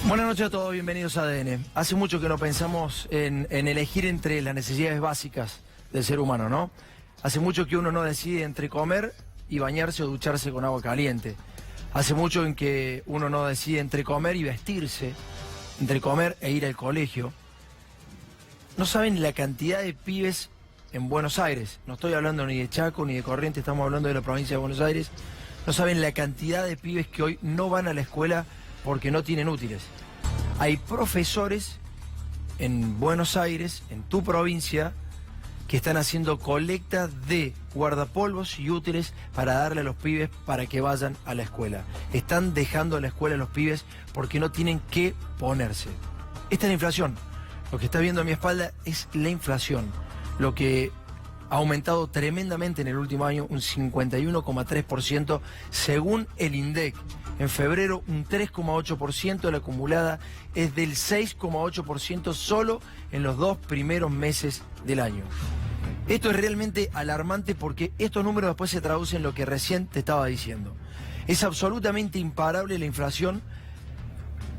Buenas noches a todos, bienvenidos a ADN. Hace mucho que no pensamos en elegir entre las necesidades básicas del ser humano, ¿no? Hace mucho que uno no decide entre comer y bañarse o ducharse con agua caliente. Hace mucho en que uno no decide entre comer y vestirse, entre comer e ir al colegio. No saben la cantidad de pibes en Buenos Aires. No estoy hablando ni de Chaco ni de Corrientes, estamos hablando de la provincia de Buenos Aires. No saben la cantidad de pibes que hoy no van a la escuela porque no tienen útiles. Hay profesores en Buenos Aires, en tu provincia, que están haciendo colecta de guardapolvos y útiles para darle a los pibes para que vayan a la escuela. Están dejando a la escuela a los pibes porque no tienen qué ponerse. Esta es la inflación. Lo que está viendo a mi espalda es la inflación. Lo que ha aumentado tremendamente en el último año, un 51,3% según el INDEC. En febrero un 3,8%, la acumulada es del 6,8% solo en los 2 primeros meses del año. Esto es realmente alarmante porque estos números después se traducen en lo que recién te estaba diciendo. Es absolutamente imparable la inflación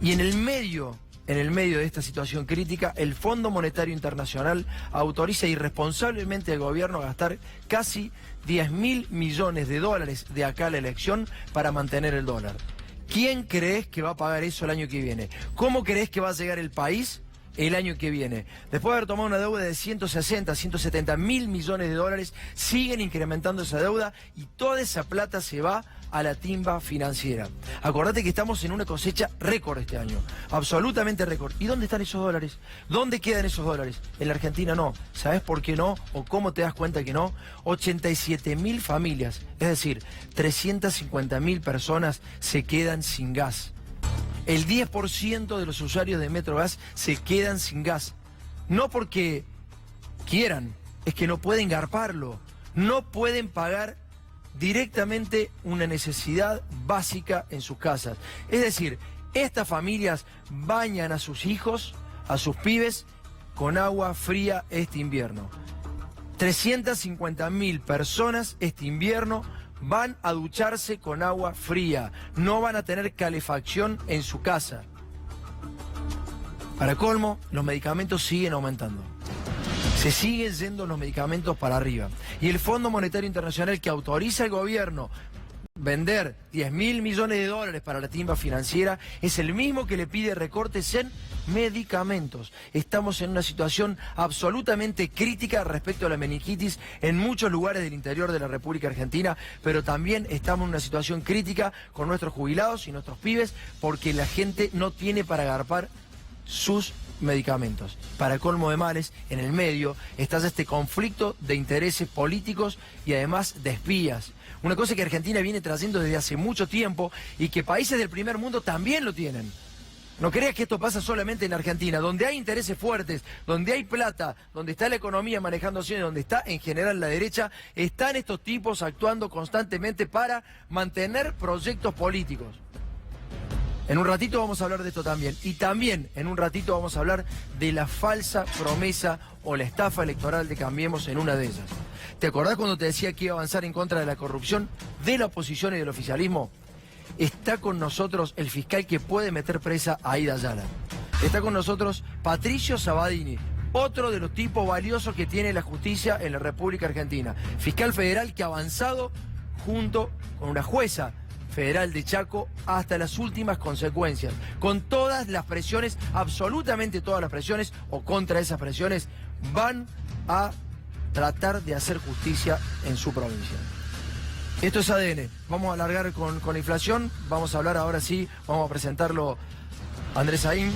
y en el medio de esta situación crítica, el Fondo Monetario Internacional autoriza irresponsablemente al gobierno a gastar casi 10.000 millones de dólares de acá a la elección para mantener el dólar. ¿Quién crees que va a pagar eso el año que viene? ¿Cómo crees que va a llegar el país el año que viene? Después de haber tomado una deuda de 160, 170.000 millones de dólares, siguen incrementando esa deuda y toda esa plata se va a la timba financiera. Acordate que estamos en una cosecha récord este año, absolutamente récord. ¿Y dónde están esos dólares? ¿Dónde quedan esos dólares? En la Argentina no. ¿Sabes por qué no? ¿O cómo te das cuenta que no? 87.000 familias, es decir, 350.000 personas se quedan sin gas. El 10% de los usuarios de Metrogas se quedan sin gas. No porque quieran, es que no pueden garparlo. No pueden pagar directamente una necesidad básica en sus casas. Es decir, estas familias bañan a sus hijos, a sus pibes, con agua fría este invierno. 350.000 personas este invierno van a ducharse con agua fría, no van a tener calefacción en su casa. Para colmo, los medicamentos siguen aumentando. Se siguen yendo los medicamentos para arriba. Y el Fondo Monetario Internacional, que autoriza al gobierno vender 10.000 millones de dólares para la timba financiera, es el mismo que le pide recortes en medicamentos. Estamos en una situación absolutamente crítica respecto a la meningitis en muchos lugares del interior de la República Argentina, pero también estamos en una situación crítica con nuestros jubilados y nuestros pibes porque la gente no tiene para garpar sus medicamentos. Para colmo de males, en el medio está este conflicto de intereses políticos y además de espías. Una cosa que Argentina viene trayendo desde hace mucho tiempo y que países del primer mundo también lo tienen. No creas que esto pasa solamente en Argentina, donde hay intereses fuertes, donde hay plata, donde está la economía manejándose, donde está en general la derecha, están estos tipos actuando constantemente para mantener proyectos políticos. En un ratito vamos a hablar de esto también. Y también en un ratito vamos a hablar de la falsa promesa o la estafa electoral de Cambiemos en una de ellas. ¿Te acordás cuando te decía que iba a avanzar en contra de la corrupción de la oposición y del oficialismo? Está con nosotros el fiscal que puede meter presa a Aida Yala. Está con nosotros Patricio Sabatini, otro de los tipos valiosos que tiene la justicia en la República Argentina. Fiscal federal que ha avanzado junto con una jueza federal de Chaco hasta las últimas consecuencias, con todas las presiones, absolutamente todas las presiones o contra esas presiones, van a tratar de hacer justicia en su provincia. Esto es ADN, vamos a alargar con la inflación, vamos a hablar ahora sí, vamos a presentarlo a Andrés Saín.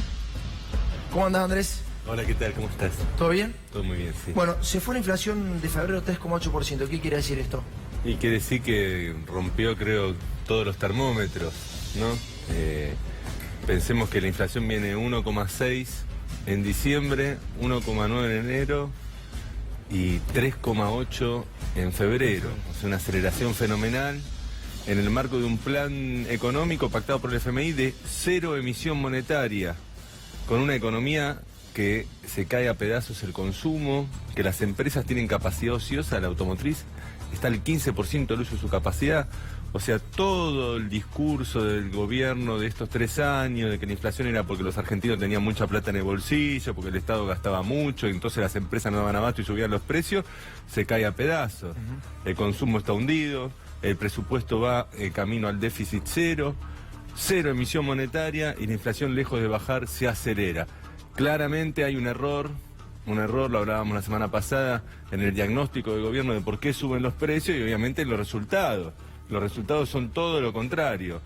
¿Cómo andás, Andrés? Hola, ¿qué tal? ¿Cómo estás? ¿Todo bien? Todo muy bien, sí. Bueno, se fue la inflación de febrero 3,8%, ¿qué quiere decir esto? Y quiere decir que rompió, creo, todos los termómetros, ¿no? Pensemos que la inflación viene 1,6 en diciembre, 1,9 en enero y 3,8 en febrero. O sea, una aceleración fenomenal en el marco de un plan económico pactado por el FMI de cero emisión monetaria, con una economía que se cae a pedazos el consumo, que las empresas tienen capacidad ociosa, la automotriz está al 15% del uso de su capacidad. O sea, todo el discurso del gobierno de estos 3 años, de que la inflación era porque los argentinos tenían mucha plata en el bolsillo, porque el Estado gastaba mucho, y entonces las empresas no daban abasto y subían los precios, se cae a pedazos. El consumo está hundido, el presupuesto va camino al déficit cero emisión monetaria, y la inflación, lejos de bajar, se acelera. Claramente hay un error, lo hablábamos la semana pasada, en el diagnóstico del gobierno de por qué suben los precios y obviamente en los resultados. Los resultados son todo lo contrario.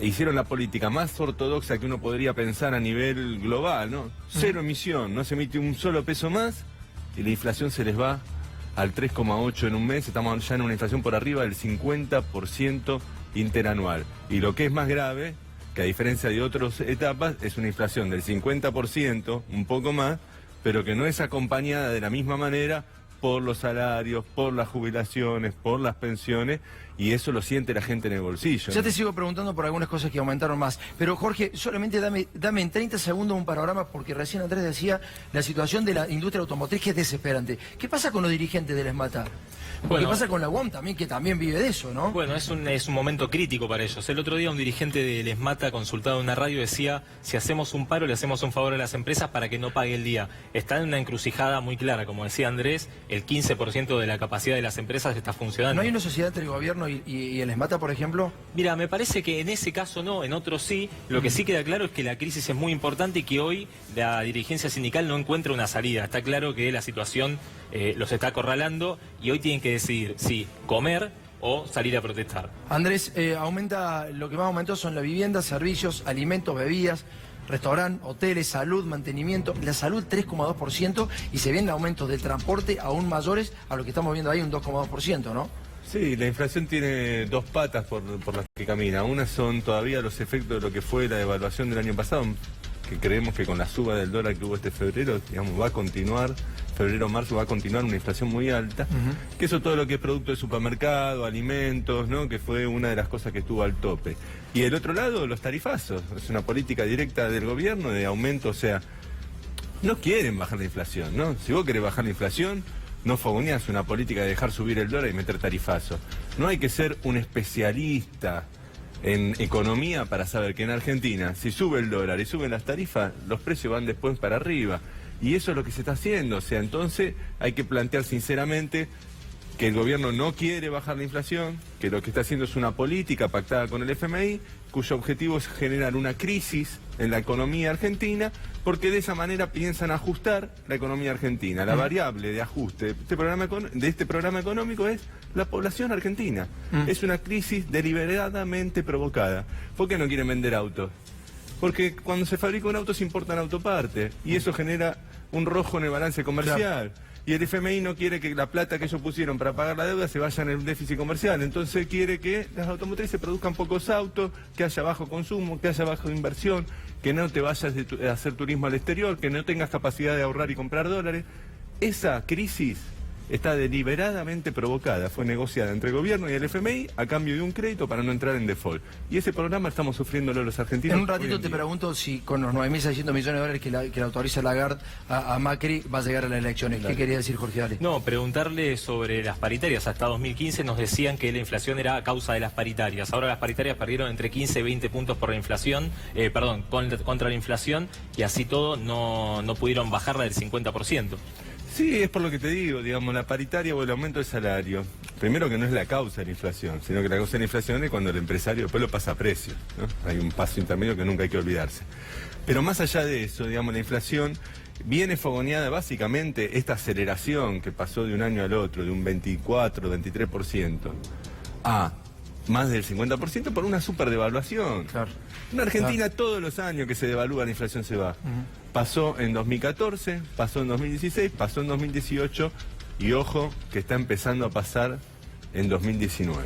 Hicieron la política más ortodoxa que uno podría pensar a nivel global, ¿no? Cero emisión, no se emite un solo peso más y la inflación se les va al 3,8 en un mes. Estamos ya en una inflación por arriba del 50% interanual. Y lo que es más grave, que a diferencia de otras etapas, es una inflación del 50%, un poco más, pero que no es acompañada de la misma manera por los salarios, por las jubilaciones, por las pensiones, y eso lo siente la gente en el bolsillo. Ya te sigo preguntando por algunas cosas que aumentaron más, pero Jorge, solamente dame en 30 segundos un panorama, porque recién Andrés decía la situación de la industria automotriz, que es desesperante. ¿Qué pasa con los dirigentes del ESMATA? ¿Qué pasa con la UOM también, que también vive de eso, no? Bueno, es un momento crítico para ellos. El otro día un dirigente del ESMATA, consultado en una radio, decía: si hacemos un paro, le hacemos un favor a las empresas para que no pague el día. Está en una encrucijada muy clara, como decía Andrés, el 15% de la capacidad de las empresas está funcionando. ¿No hay una sociedad entre el gobierno y el ESMATA, por ejemplo? Mira, me parece que en ese caso no, en otros sí. Lo que sí queda claro es que la crisis es muy importante y que hoy la dirigencia sindical no encuentra una salida. Está claro que la situación los está acorralando y hoy tienen que decidir si comer o salir a protestar. Andrés, lo que más aumentó son la vivienda, servicios, alimentos, bebidas, restaurante, hoteles, salud, mantenimiento. La salud 3,2%, y se vienen aumentos del transporte aún mayores a lo que estamos viendo ahí, un 2,2%, ¿no? Sí, la inflación tiene 2 patas por las que camina. Una son todavía los efectos de lo que fue la devaluación del año pasado, que creemos que con la suba del dólar que hubo este febrero, digamos, va a continuar, febrero-marzo va a continuar una inflación muy alta, que eso todo lo que es producto de supermercado, alimentos, ¿no? Que fue una de las cosas que estuvo al tope. Y el otro lado, los tarifazos, es una política directa del gobierno de aumento, o sea, no quieren bajar la inflación, ¿no? Si vos querés bajar la inflación, no fogoneás una política de dejar subir el dólar y meter tarifazos. No hay que ser un especialista en economía para saber que en Argentina, si sube el dólar y suben las tarifas, los precios van después para arriba. Y eso es lo que se está haciendo. O sea, entonces hay que plantear sinceramente que el gobierno no quiere bajar la inflación, que lo que está haciendo es una política pactada con el FMI, cuyo objetivo es generar una crisis en la economía argentina, porque de esa manera piensan ajustar la economía argentina. La variable de ajuste de este programa económico es la población argentina. Es una crisis deliberadamente provocada. ¿Por qué no quieren vender autos? Porque cuando se fabrica un auto se importan autopartes, y eso genera un rojo en el balance comercial. Claro. Y el FMI no quiere que la plata que ellos pusieron para pagar la deuda se vaya en el déficit comercial. Entonces quiere que las automotrices produzcan pocos autos, que haya bajo consumo, que haya baja inversión, que no te vayas a hacer turismo al exterior, que no tengas capacidad de ahorrar y comprar dólares. Esa crisis está deliberadamente provocada, fue negociada entre el gobierno y el FMI a cambio de un crédito para no entrar en default. Y ese programa estamos sufriéndolo los argentinos. En un ratito te pregunto si con los 9.600 millones de dólares que le autoriza Lagarde a Macri va a llegar a las elecciones. Dale. ¿Qué quería decir Jorge Ale? No, preguntarle sobre las paritarias. Hasta 2015 nos decían que la inflación era a causa de las paritarias. Ahora las paritarias perdieron entre 15 y 20 puntos por la inflación, contra la inflación, y así todo no pudieron bajarla del 50%. Sí, es por lo que te digo, digamos, la paritaria o el aumento del salario. Primero que no es la causa de la inflación, sino que la causa de la inflación es cuando el empresario después lo pasa a precio, ¿no? Hay un paso intermedio que nunca hay que olvidarse. Pero más allá de eso, digamos, la inflación viene fogoneada básicamente, esta aceleración que pasó de un año al otro, de un 24, 23%, a más del 50% por una superdevaluación. Claro. En Argentina todos los años que se devalúa la inflación se va. Pasó en 2014, pasó en 2016, pasó en 2018 y ojo que está empezando a pasar en 2019.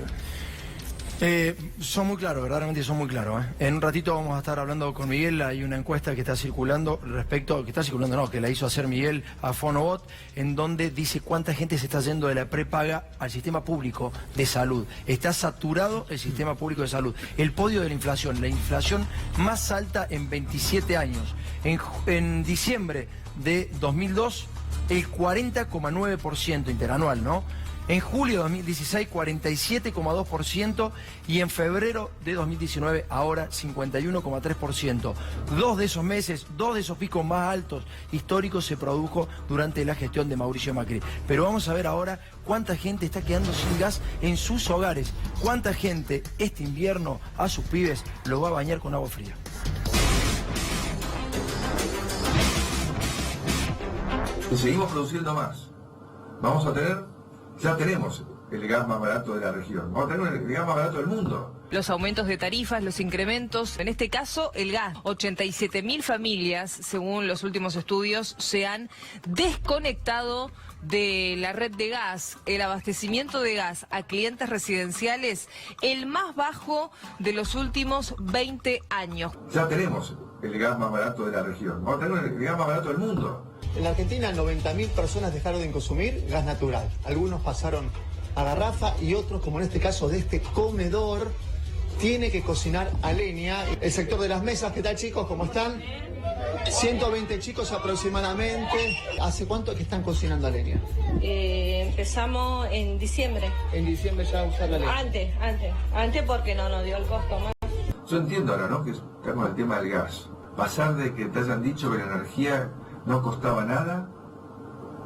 Son muy claros, verdaderamente son muy claros. En un ratito vamos a estar hablando con Miguel. Hay una encuesta que está circulando que la hizo hacer Miguel a Fonobot, en donde dice cuánta gente se está yendo de la prepaga al sistema público de salud. Está saturado el sistema público de salud. El podio de la inflación más alta en 27 años. En diciembre de 2002, el 40,9% interanual, ¿no? En julio de 2016, 47,2%. Y en febrero de 2019, ahora 51,3%. Dos de esos meses, dos de esos picos más altos históricos se produjo durante la gestión de Mauricio Macri. Pero vamos a ver ahora cuánta gente está quedando sin gas en sus hogares. Cuánta gente este invierno a sus pibes los va a bañar con agua fría. Y seguimos produciendo más. Vamos a tener, ya tenemos el gas más barato de la región. Vamos a tener el gas más barato del mundo. Los aumentos de tarifas, los incrementos, en este caso el gas. 87.000 familias, según los últimos estudios, se han desconectado de la red de gas. El abastecimiento de gas a clientes residenciales, el más bajo de los últimos 20 años. Ya tenemos el gas más barato de la región. Vamos a tener el gas más barato del mundo. En la Argentina 90.000 personas dejaron de consumir gas natural. Algunos pasaron a garrafa y otros, como en este caso de este comedor, tiene que cocinar a leña. El sector de las mesas, ¿qué tal, chicos? ¿Cómo están? 120 chicos aproximadamente. ¿Hace cuánto que están cocinando a leña? Empezamos en diciembre. En diciembre ya usar la leña. Antes porque no nos dio el costo más. Yo entiendo ahora, ¿no?, que está con el tema del gas. Pasar de que te hayan dicho que la energía no costaba nada,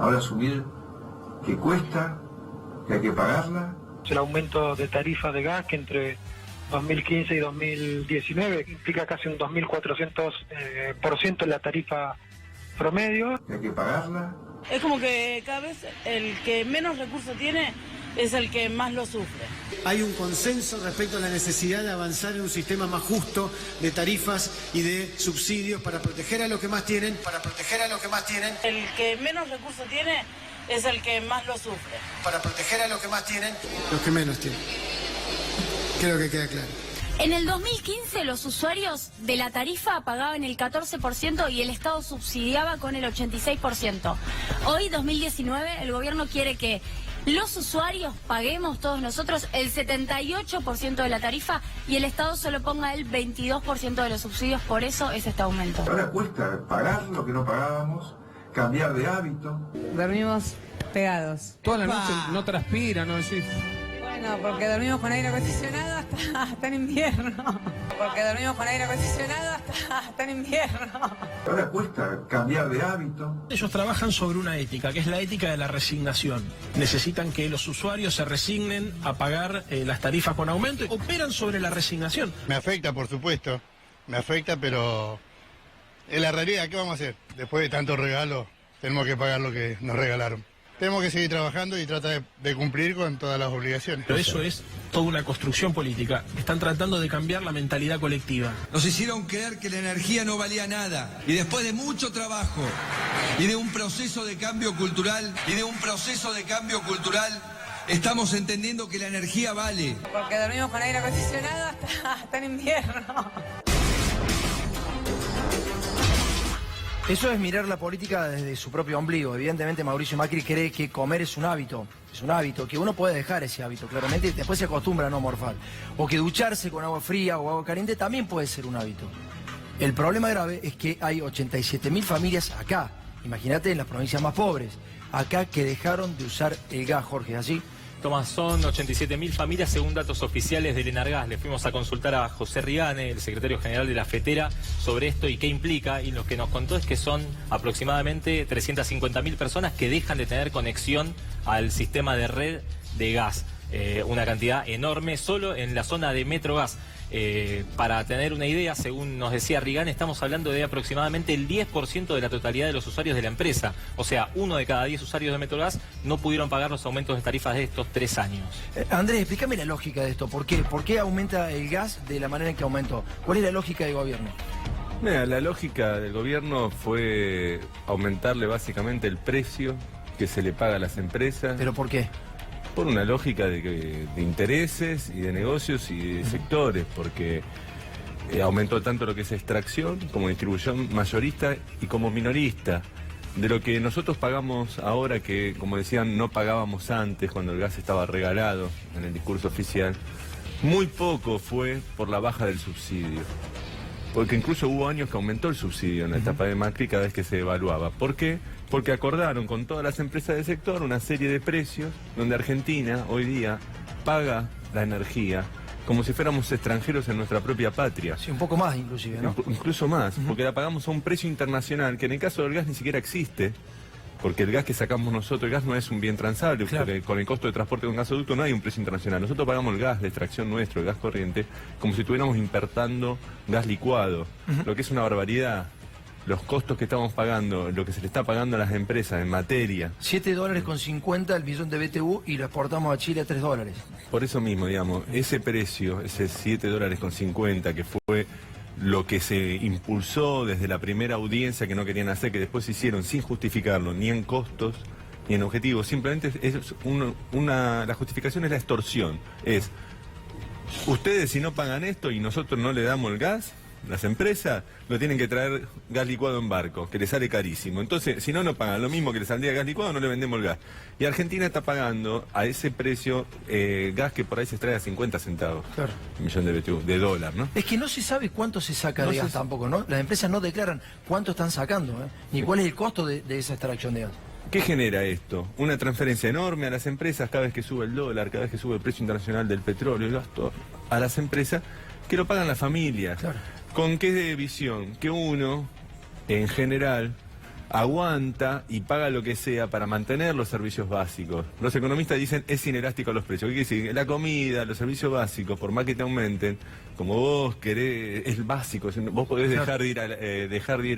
ahora asumir que cuesta, que hay que pagarla. El aumento de tarifa de gas que entre 2015 y 2019 implica casi un 2.400% en la tarifa promedio. Que hay que pagarla. Es como que cada vez el que menos recursos tiene es el que más lo sufre. Hay un consenso respecto a la necesidad de avanzar en un sistema más justo de tarifas y de subsidios para proteger a los que más tienen, El que menos recursos tiene es el que más lo sufre. para proteger a los que más tienen, los que menos tienen. Creo que queda claro. En el 2015 los usuarios de la tarifa pagaban el 14% y el Estado subsidiaba con el 86%. Hoy, 2019, el gobierno quiere que los usuarios paguemos todos nosotros el 78% de la tarifa y el Estado solo ponga el 22% de los subsidios. Por eso es este aumento. Ahora cuesta pagar lo que no pagábamos, cambiar de hábito. Dormimos pegados. Toda la noche no transpira, ¿no decís? Bueno, porque dormimos con aire acondicionado hasta en invierno. Ahora cuesta cambiar de hábito. Ellos trabajan sobre una ética, que es la ética de la resignación. Necesitan que los usuarios se resignen a pagar las tarifas con aumento y operan sobre la resignación. Me afecta, por supuesto. Me afecta, pero es la realidad. ¿Qué vamos a hacer? Después de tanto regalo, tenemos que pagar lo que nos regalaron. Tenemos que seguir trabajando y tratar de cumplir con todas las obligaciones. Pero eso es toda una construcción política. Están tratando de cambiar la mentalidad colectiva. Nos hicieron creer que la energía no valía nada. Y después de mucho trabajo y de un proceso de cambio cultural, estamos entendiendo que la energía vale. Porque dormimos con aire acondicionado hasta en invierno. Eso es mirar la política desde su propio ombligo. Evidentemente Mauricio Macri cree que comer es un hábito, que uno puede dejar ese hábito, claramente, y después se acostumbra a no morfar. O que ducharse con agua fría o agua caliente también puede ser un hábito. El problema grave es que hay 87.000 familias acá, imagínate en las provincias más pobres, acá que dejaron de usar el gas, Jorge, ¿así? Tomás, son 87.000 familias según datos oficiales del Enargas. Le fuimos a consultar a José Rigane, el secretario general de la FETERA, sobre esto y qué implica. Y lo que nos contó es que son aproximadamente 350.000 personas que dejan de tener conexión al sistema de red de gas. Una cantidad enorme solo en la zona de Metrogas. Para tener una idea, según nos decía Rigane, estamos hablando de aproximadamente el 10% de la totalidad de los usuarios de la empresa. O sea, 1 de cada 10 usuarios de Metrogas no pudieron pagar los aumentos de tarifas de estos 3 años. Andrés, explícame la lógica de esto. ¿Por qué? ¿Por qué aumenta el gas de la manera en que aumentó? ¿Cuál es la lógica del gobierno? Mira, la lógica del gobierno fue aumentarle básicamente el precio que se le paga a las empresas. ¿Pero por qué? Por una lógica de intereses y de negocios y de sectores, porque aumentó tanto lo que es extracción como distribución mayorista y como minorista. De lo que nosotros pagamos ahora, que como decían, no pagábamos antes cuando el gas estaba regalado en el discurso oficial, muy poco fue por la baja del subsidio. Porque incluso hubo años que aumentó el subsidio en la etapa de Macri cada vez que se evaluaba. ¿Por qué? porque acordaron con todas las empresas del sector una serie de precios donde Argentina hoy día paga la energía como si fuéramos extranjeros en nuestra propia patria. Sí, un poco más inclusive, ¿no? Incluso más, porque la pagamos a un precio internacional que en el caso del gas ni siquiera existe, porque el gas que sacamos nosotros, el gas no es un bien transable, claro. Porque con el costo de transporte de un gasoducto no hay un precio internacional. Nosotros pagamos el gas de extracción nuestro, el gas corriente, como si estuviéramos importando gas licuado, lo que es una barbaridad. Los costos que estamos pagando, lo que se le está pagando a las empresas en materia. $7.50 el millón de BTU y lo exportamos a Chile a $3. Por eso mismo, digamos, ese precio, ese $7.50 que fue lo que se impulsó desde la primera audiencia que no querían hacer, que después se hicieron sin justificarlo, ni en costos, ni en objetivos, simplemente es la justificación es la extorsión. Es, ustedes si no pagan esto y nosotros no le damos el gas, las empresas lo tienen que traer gas licuado en barco, que les sale carísimo. Entonces, si no pagan lo mismo que les saldría gas licuado, no le vendemos el gas. Y Argentina está pagando a ese precio gas que por ahí se extrae a 50 centavos. Claro. Un millón de BTU, de dólar, ¿no? Es que no se sabe cuánto se saca de gas tampoco, ¿no? Las empresas no declaran cuánto están sacando, ni cuál es el costo de esa extracción de gas. ¿Qué genera esto? Una transferencia enorme a las empresas cada vez que sube el dólar, cada vez que sube el precio internacional del petróleo, el gasto a las empresas que lo pagan las familias. Claro. ¿Con qué visión? Que uno, en general, aguanta y paga lo que sea para mantener los servicios básicos. Los economistas dicen es inelástico a los precios. ¿Qué quiere decir? La comida, los servicios básicos, por más que te aumenten, como vos querés, es básico. Vos podés dejar de ir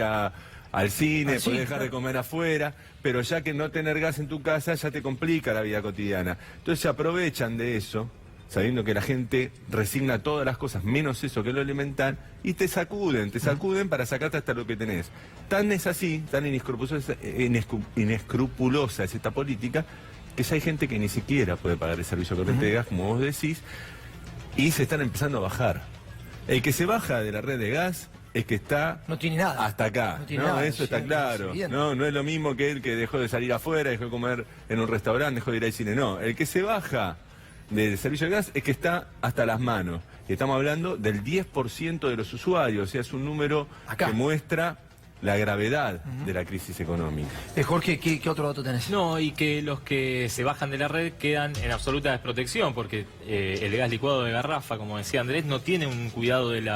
al cine, podés dejar de comer afuera, pero ya que no tener gas en tu casa ya te complica la vida cotidiana. Entonces se aprovechan de eso, sabiendo que la gente resigna todas las cosas, menos eso que es lo elemental, y te sacuden para sacarte hasta lo que tenés. Tan es así, tan inescrupulosa es esta política, que ya hay gente que ni siquiera puede pagar el servicio corriente de gas, como vos decís, y se están empezando a bajar. El que se baja de la red de gas es que está no tiene nada. Hasta acá. No tiene nada, eso está claro. No es lo mismo que el que dejó de salir afuera, dejó de comer en un restaurante, dejó de ir al cine. No, el que se baja del servicio de gas es que está hasta las manos. Y estamos hablando del 10% de los usuarios, o sea, es un número que muestra la gravedad de la crisis económica. Jorge, ¿qué otro dato tenés? No, y que los que se bajan de la red quedan en absoluta desprotección, porque el gas licuado de garrafa, como decía Andrés, no tiene un cuidado del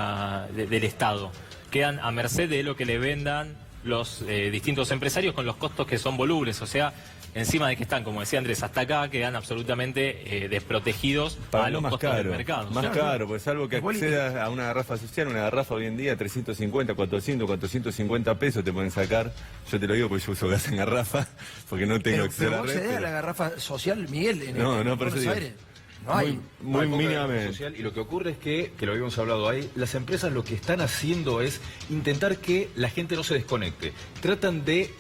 Estado. Quedan a merced de lo que le vendan los distintos empresarios con los costos que son volubles, o sea, encima de que están, como decía Andrés, hasta acá quedan absolutamente desprotegidos a los costos del mercado. Más caro, pues salvo que accedas a una garrafa social, una garrafa hoy en día 350, 400, 450 pesos te pueden sacar. Yo te lo digo porque yo uso gas en garrafa, porque no tengo acceso a la red. ¿Pero vos accedés a la garrafa social, Miguel, no, por eso digo. No hay. Muy mínimamente. Y lo que ocurre es que lo habíamos hablado ahí, las empresas lo que están haciendo es intentar que la gente no se desconecte. Tratan de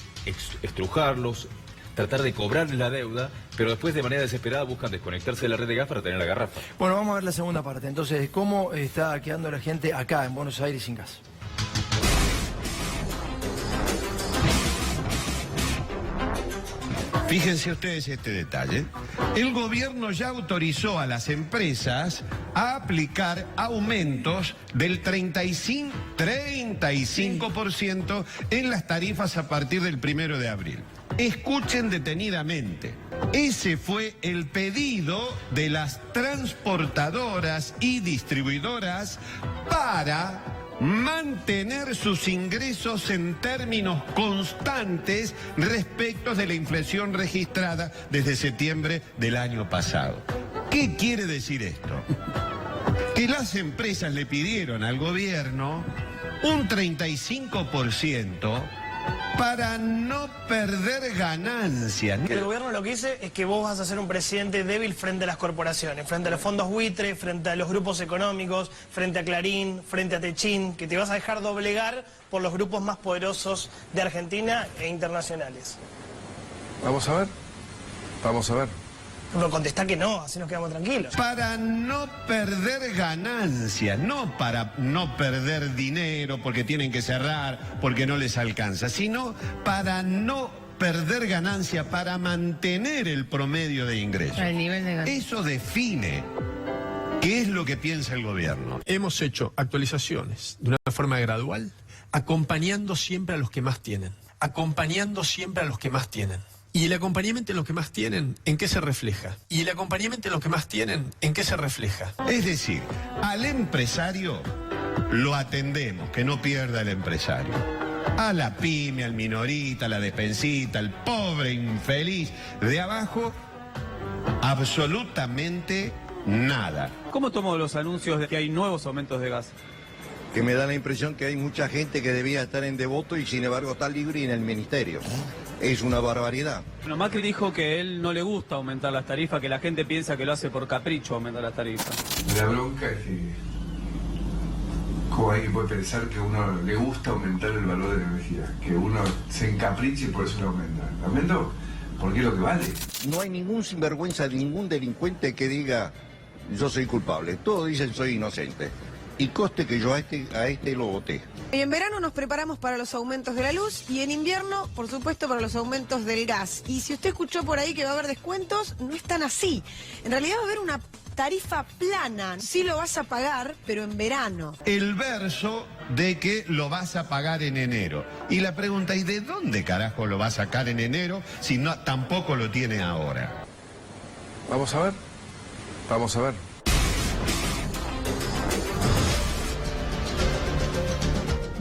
estrujarlos, tratar de cobrarles la deuda, pero después de manera desesperada buscan desconectarse de la red de gas para tener la garrafa. Bueno, vamos a ver la segunda parte. Entonces, ¿cómo está quedando la gente acá en Buenos Aires sin gas? Fíjense ustedes este detalle. El gobierno ya autorizó a las empresas a aplicar aumentos del 35% en las tarifas a partir del 1 de abril. Escuchen detenidamente. Ese fue el pedido de las transportadoras y distribuidoras para mantener sus ingresos en términos constantes respecto de la inflación registrada desde septiembre del año pasado. ¿Qué quiere decir esto? Que las empresas le pidieron al gobierno un 35% para no perder ganancias. El gobierno lo que dice es que vos vas a ser un presidente débil frente a las corporaciones, frente a los fondos buitre, frente a los grupos económicos, frente a Clarín, frente a Techín, que te vas a dejar doblegar por los grupos más poderosos de Argentina e internacionales. Vamos a ver. No, contestá que no, así nos quedamos tranquilos. Para no perder ganancias, no para no perder dinero porque tienen que cerrar, porque no les alcanza, sino para no perder ganancia, para mantener el promedio de ingresos. El nivel de ganancia. Eso define qué es lo que piensa el gobierno. Hemos hecho actualizaciones de una forma gradual, acompañando siempre a los que más tienen. acompañando siempre a los que más tienen. ¿Y el acompañamiento de los que más tienen, en qué se refleja? ¿Y el acompañamiento de los que más tienen, en qué se refleja? Es decir, al empresario lo atendemos, que no pierda el empresario. A la pyme, al minorita, a la despensita, al pobre infeliz de abajo, absolutamente nada. ¿Cómo tomó los anuncios de que hay nuevos aumentos de gas? Que me da la impresión que hay mucha gente que debía estar en Devoto y sin embargo está libre y en el ministerio. Es una barbaridad. Bueno, Macri dijo que él no le gusta aumentar las tarifas, que la gente piensa que lo hace por capricho aumentar las tarifas. La bronca es que como alguien puede pensar que a uno le gusta aumentar el valor de la energía, que uno se encapriche y por eso lo aumenta. ¿Lo aumento? Porque es lo que vale. No hay ningún sinvergüenza, ningún delincuente que diga yo soy culpable. Todos dicen soy inocente. Y coste que yo a este lo voté. Y en verano nos preparamos para los aumentos de la luz y en invierno, por supuesto, para los aumentos del gas. Y si usted escuchó por ahí que va a haber descuentos, no es tan así. En realidad va a haber una tarifa plana. Sí lo vas a pagar, pero en verano. El verso de que lo vas a pagar en enero. Y la pregunta, ¿y de dónde carajo lo va a sacar en enero si no, tampoco lo tiene ahora? Vamos a ver. Vamos a ver.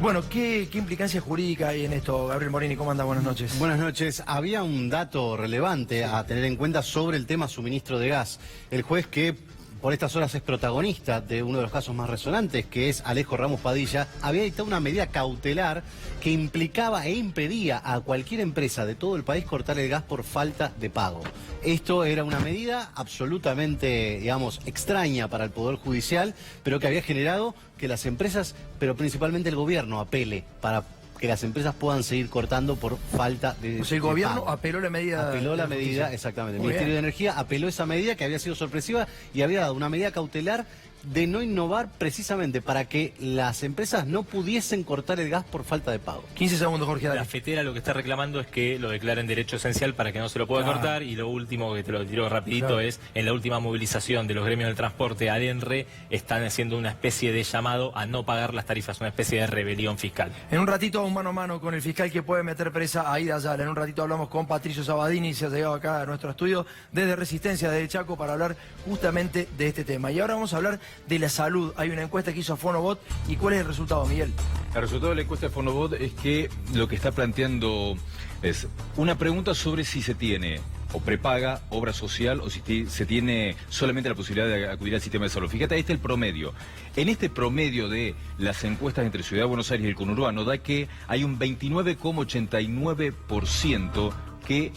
Bueno, ¿qué implicancia jurídica hay en esto? Gabriel Morini, ¿cómo anda? Buenas noches. Buenas noches. Había un dato relevante a tener en cuenta sobre el tema suministro de gas. El juez que por estas horas es protagonista de uno de los casos más resonantes, que es Alejo Ramos Padilla, había dictado una medida cautelar que implicaba e impedía a cualquier empresa de todo el país cortar el gas por falta de pago. Esto era una medida absolutamente, digamos, extraña para el Poder Judicial, pero que había generado que las empresas, pero principalmente el gobierno, apele para que las empresas puedan seguir cortando por falta de O sea, el gobierno pago. apeló la medida. Apeló la medida, exactamente. El Muy Ministerio bien. de Energía apeló esa medida que había sido sorpresiva y había dado una medida cautelar de no innovar precisamente para que las empresas no pudiesen cortar el gas por falta de pago. 15 segundos, Jorge. La FETERA lo que está reclamando es que lo declaren derecho esencial para que no se lo pueda cortar, y lo último que te lo tiro rapidito es, en la última movilización de los gremios del transporte al ENRE, están haciendo una especie de llamado a no pagar las tarifas, una especie de rebelión fiscal. En un ratito, un mano a mano con el fiscal que puede meter presa a Aida Ayala. En un ratito hablamos con Patricio Sabadini, se ha llegado acá a nuestro estudio desde Resistencia, desde Chaco, para hablar justamente de este tema. Y ahora vamos a hablar de la salud. Hay una encuesta que hizo Fonobot. ¿Y cuál es el resultado, Miguel? El resultado de la encuesta de Fonobot es que lo que está planteando es una pregunta sobre si se tiene o prepaga, obra social, o si se tiene solamente la posibilidad de acudir al sistema de salud. Fíjate, ahí está el promedio. En este promedio de las encuestas entre Ciudad de Buenos Aires y el conurbano da que hay un 29,89% que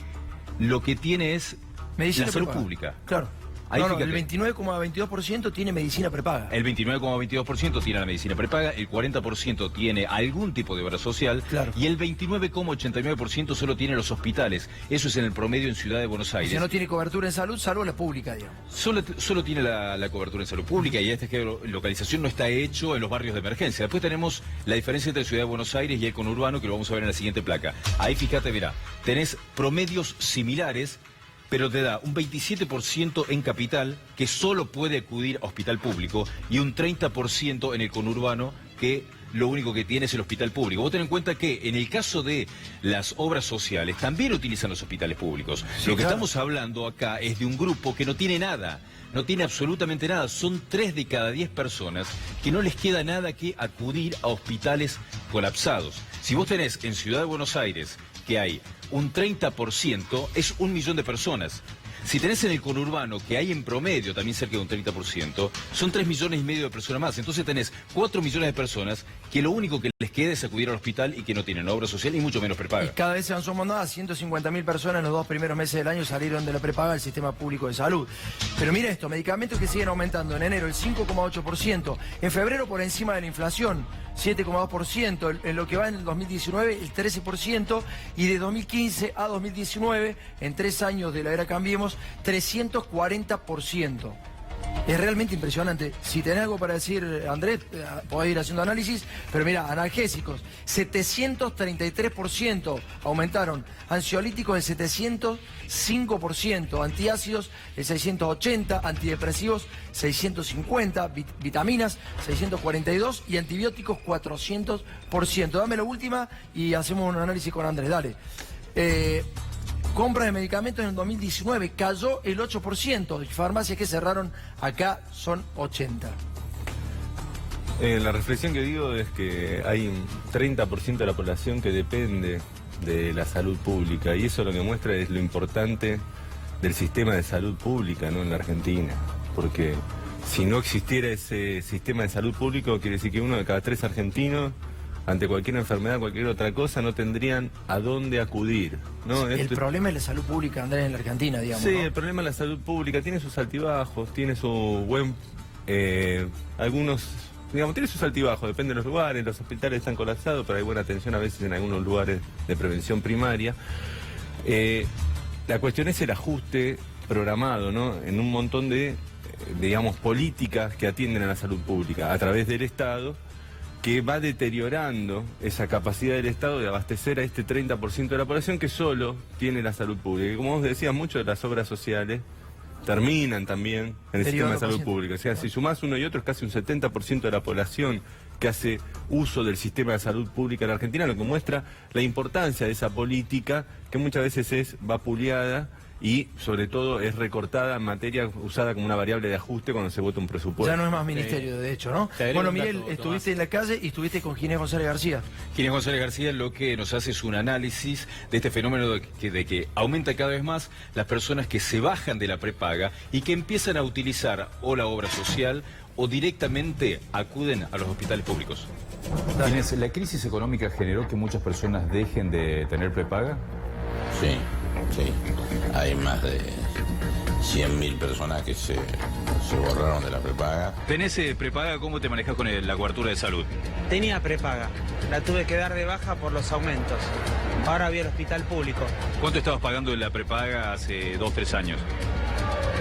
lo que tiene es Medicina la salud prepaga. pública. Claro. Ahí El fíjate. 29,22% tiene medicina prepaga. El 29,22% tiene la medicina prepaga, el 40% tiene algún tipo de obra social, y el 29,89% solo tiene los hospitales. Eso es en el promedio en Ciudad de Buenos Aires. Si no tiene cobertura en salud, salvo la pública, digamos. Solo tiene la cobertura en salud pública, y esta localización no está hecho en los barrios de emergencia. Después tenemos la diferencia entre Ciudad de Buenos Aires y el conurbano, que lo vamos a ver en la siguiente placa. Ahí fíjate, mirá, tenés promedios similares, pero te da un 27% en capital, que solo puede acudir a hospital público, y un 30% en el conurbano, que lo único que tiene es el hospital público. Vos ten en cuenta que en el caso de las obras sociales también utilizan los hospitales públicos. Sí, lo que claro. estamos hablando acá es de un grupo que no tiene nada. No tiene absolutamente nada. Son 3 de cada 10 personas que no les queda nada que acudir a hospitales colapsados. Si vos tenés en Ciudad de Buenos Aires que hay un 30%, es 1 millón de personas. Si tenés en el conurbano, que hay en promedio también cerca de un 30%, son 3,5 millones de personas más. Entonces tenés 4 millones de personas que lo único que les queda es acudir al hospital y que no tienen obra social y mucho menos Y prepaga. cada vez se van sumando a 150.000 personas en los 2 primeros meses del año salieron de la prepaga al sistema público de salud. Pero mira esto, medicamentos que siguen aumentando. En enero el 5,8%, en febrero por encima de la inflación, 7,2%, en lo que va en el 2019 el 13%, y de 2015 a 2019, en 3 años de la era Cambiemos, 340%. Es realmente impresionante. Si tenés algo para decir, Andrés, podés ir haciendo análisis, pero mira, analgésicos, 733% aumentaron, ansiolíticos el 705%, antiácidos el 680%, antidepresivos 650%, vitaminas 642% y antibióticos 400%. Dame la última y hacemos un análisis con Andrés, dale. Compra de medicamentos en el 2019 cayó el 8%, farmacias que cerraron acá son 80. La reflexión que digo es que hay un 30% de la población que depende de la salud pública y eso lo que muestra es lo importante del sistema de salud pública, ¿no?, en la Argentina, porque si no existiera ese sistema de salud público quiere decir que 1 de cada 3 argentinos ante cualquier enfermedad, cualquier otra cosa, no tendrían a dónde acudir, ¿no? El problema es la salud pública, Andrés, en la Argentina, digamos. Sí, ¿no? El problema es la salud pública, tiene sus altibajos, tiene su buen... algunos, digamos, tiene sus altibajos, depende de los lugares, los hospitales están colapsados, pero hay buena atención a veces en algunos lugares de prevención primaria. La cuestión es el ajuste programado, ¿no?, en un montón de, digamos, políticas que atienden a la salud pública a través del Estado, que va deteriorando esa capacidad del Estado de abastecer a este 30% de la población que solo tiene la salud pública. Y como vos decías, muchas de las obras sociales terminan también en el sistema de salud pública. O sea, si sumás uno y otro es casi un 70% de la población que hace uso del sistema de salud pública en la Argentina, lo que muestra la importancia de esa política que muchas veces es vapuleada y sobre todo es recortada en materia usada como una variable de ajuste cuando se vota un presupuesto. Ya no es más ministerio, de hecho, ¿no? Bueno, Miguel, estuviste en la calle y estuviste con Ginés González García. Ginés González García lo que nos hace es un análisis de este fenómeno de que aumenta cada vez más las personas que se bajan de la prepaga y que empiezan a utilizar o la obra social o directamente acuden a los hospitales públicos. Ginés, ¿la crisis económica generó que muchas personas dejen de tener prepaga? Sí. Sí, hay más de 100.000 personas que se borraron de la prepaga. ¿Tenés prepaga? ¿Cómo te manejas con la cobertura de salud? Tenía prepaga, la tuve que dar de baja por los aumentos. Ahora voy al hospital público. ¿Cuánto estabas pagando en la prepaga hace 2 o 3 años?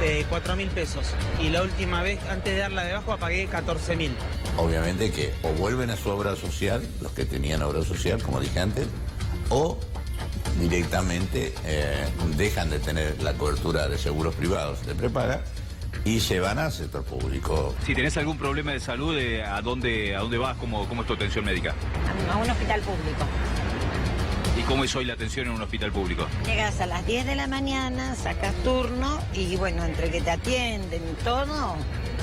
4.000 pesos. Y la última vez, antes de darla de baja, pagué 14.000. Obviamente que o vuelven a su obra social, los que tenían obra social, como dije antes, o directamente dejan de tener la cobertura de seguros privados de prepaga y se van al sector público. Si tenés algún problema de salud, ¿a dónde vas? ¿Cómo es tu atención médica? A un hospital público. ¿Y cómo es hoy la atención en un hospital público? Llegas a las 10 de la mañana, sacas turno y bueno, entre que te atienden y todo,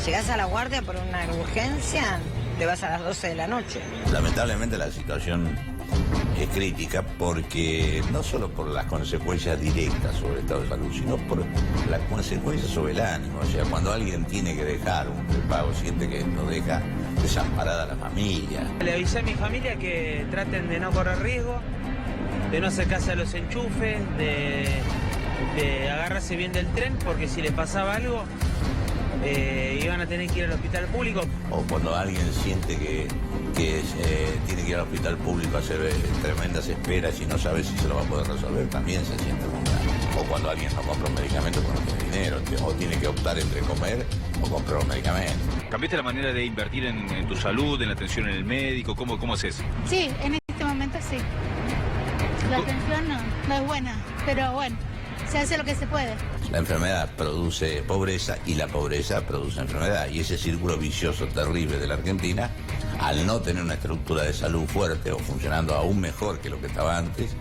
llegas a la guardia por una urgencia, te vas a las 12 de la noche. Lamentablemente la situación es crítica porque no solo por las consecuencias directas sobre el estado de salud, sino por las consecuencias sobre el ánimo. O sea, cuando alguien tiene que dejar un prepago, siente que lo deja desamparada a la familia. Le avisé a mi familia que traten de no correr riesgo, de no acercarse a los enchufes, de agarrarse bien del tren, porque si les pasaba algo, iban a tener que ir al hospital público. O cuando alguien siente que tiene que ir al hospital público a hacer tremendas esperas y no sabe si se lo va a poder resolver, también se siente muy mal. O cuando alguien no compra un medicamento porque no tiene dinero, o tiene que optar entre comer o comprar un medicamento. ¿Cambiaste la manera de invertir en tu salud, en la atención en el médico? ¿Cómo haces? Sí, en este momento sí. La atención no es buena, pero bueno, se hace lo que se puede. La enfermedad produce pobreza y la pobreza produce enfermedad. Y ese círculo vicioso terrible de la Argentina, al no tener una estructura de salud fuerte o funcionando aún mejor que lo que estaba antes,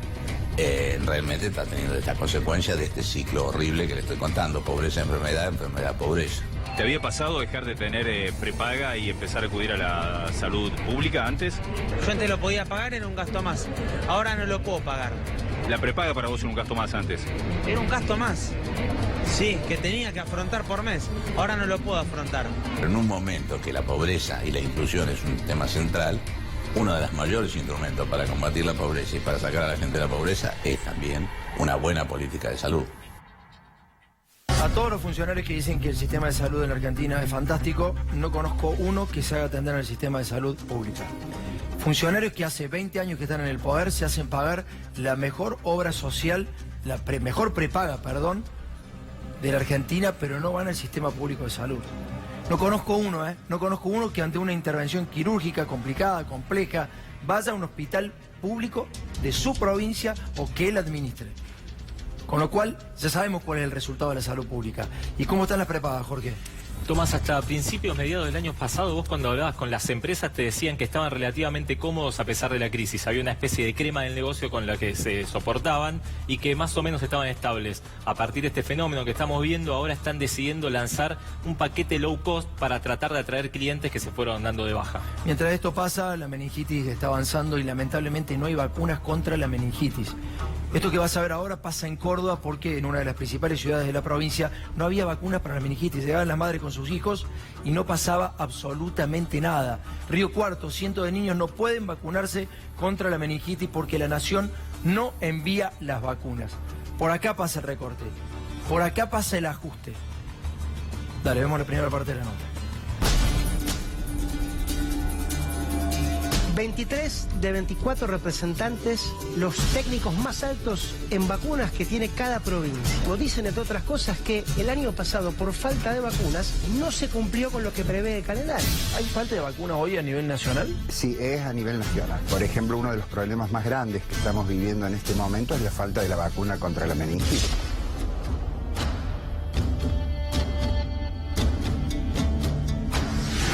realmente está teniendo esta consecuencia de este ciclo horrible que le estoy contando. Pobreza, enfermedad, enfermedad, pobreza. ¿Te había pasado dejar de tener prepaga y empezar a acudir a la salud pública antes? Yo antes lo podía pagar, era un gasto más. Ahora no lo puedo pagar. ¿La prepaga para vos era un gasto más antes? Era un gasto más. Sí, que tenía que afrontar por mes. Ahora no lo puedo afrontar. Pero en un momento que la pobreza y la inclusión es un tema central, uno de los mayores instrumentos para combatir la pobreza y para sacar a la gente de la pobreza es también una buena política de salud. A todos los funcionarios que dicen que el sistema de salud en la Argentina es fantástico, no conozco uno que se haga atender en el sistema de salud pública. Funcionarios que hace 20 años que están en el poder se hacen pagar la mejor obra social, mejor prepaga, de la Argentina, pero no van al sistema público de salud. No conozco uno que ante una intervención quirúrgica complicada, compleja, vaya a un hospital público de su provincia o que él administre. Con lo cual, ya sabemos cuál es el resultado de la salud pública. ¿Y cómo están las prepagas, Jorge? Tomás, hasta principios, mediados del año pasado, vos cuando hablabas con las empresas te decían que estaban relativamente cómodos a pesar de la crisis. Había una especie de crema del negocio con la que se soportaban y que más o menos estaban estables. A partir de este fenómeno que estamos viendo, ahora están decidiendo lanzar un paquete low cost para tratar de atraer clientes que se fueron dando de baja. Mientras esto pasa, la meningitis está avanzando y lamentablemente no hay vacunas contra la meningitis. Esto que vas a ver ahora pasa en Córdoba porque en una de las principales ciudades de la provincia no había vacunas para la meningitis. Llegaban las madres con sus hijos y no pasaba absolutamente nada. Río Cuarto, cientos de niños no pueden vacunarse contra la meningitis porque la nación no envía las vacunas. Por acá pasa el recorte, por acá pasa el ajuste. Dale, vemos la primera parte de la nota. 23 de 24 representantes, los técnicos más altos en vacunas que tiene cada provincia. Nos dicen, entre otras cosas, que el año pasado, por falta de vacunas, no se cumplió con lo que prevé el calendario. ¿Hay falta de vacunas hoy a nivel nacional? Sí, es a nivel nacional. Por ejemplo, uno de los problemas más grandes que estamos viviendo en este momento es la falta de la vacuna contra la meningitis.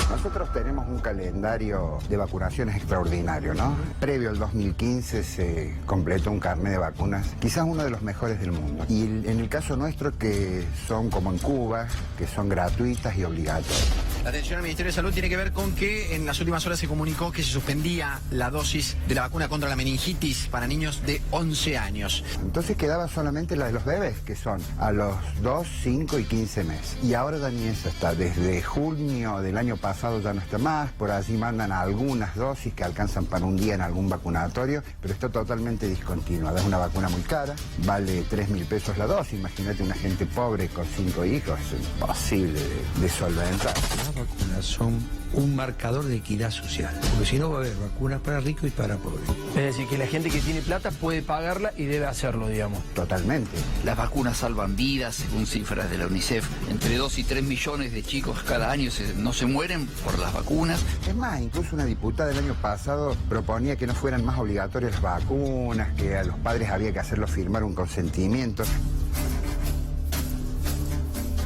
Nosotros tenemos un calendario de vacunaciones extraordinario, ¿no? Previo al 2015 se completó un carnet de vacunas, quizás uno de los mejores del mundo. Y en el caso nuestro, que son como en Cuba, que son gratuitas y obligatorias. La atención al Ministerio de Salud tiene que ver con que en las últimas horas se comunicó que se suspendía la dosis de la vacuna contra la meningitis para niños de 11 años. Entonces quedaba solamente la de los bebés, que son a los 2, 5 y 15 meses. Y ahora ya ni eso está. Desde junio del año pasado ya no está más. Por allí mandan algunas dosis que alcanzan para un día en algún vacunatorio, pero está totalmente discontinuada. Es una vacuna muy cara, vale 3.000 pesos la dosis. Imagínate una gente pobre con 5 hijos, es imposible de solventar. Las vacunas son un marcador de equidad social, porque si no va a haber vacunas para ricos y para pobres. Es decir, que la gente que tiene plata puede pagarla y debe hacerlo, digamos. Totalmente. Las vacunas salvan vidas, según cifras de la UNICEF. Entre 2 y 3 millones de chicos cada año no se mueren por las vacunas. Es más, incluso una diputada del año pasado proponía que no fueran más obligatorias las vacunas, que a los padres había que hacerlos firmar un consentimiento.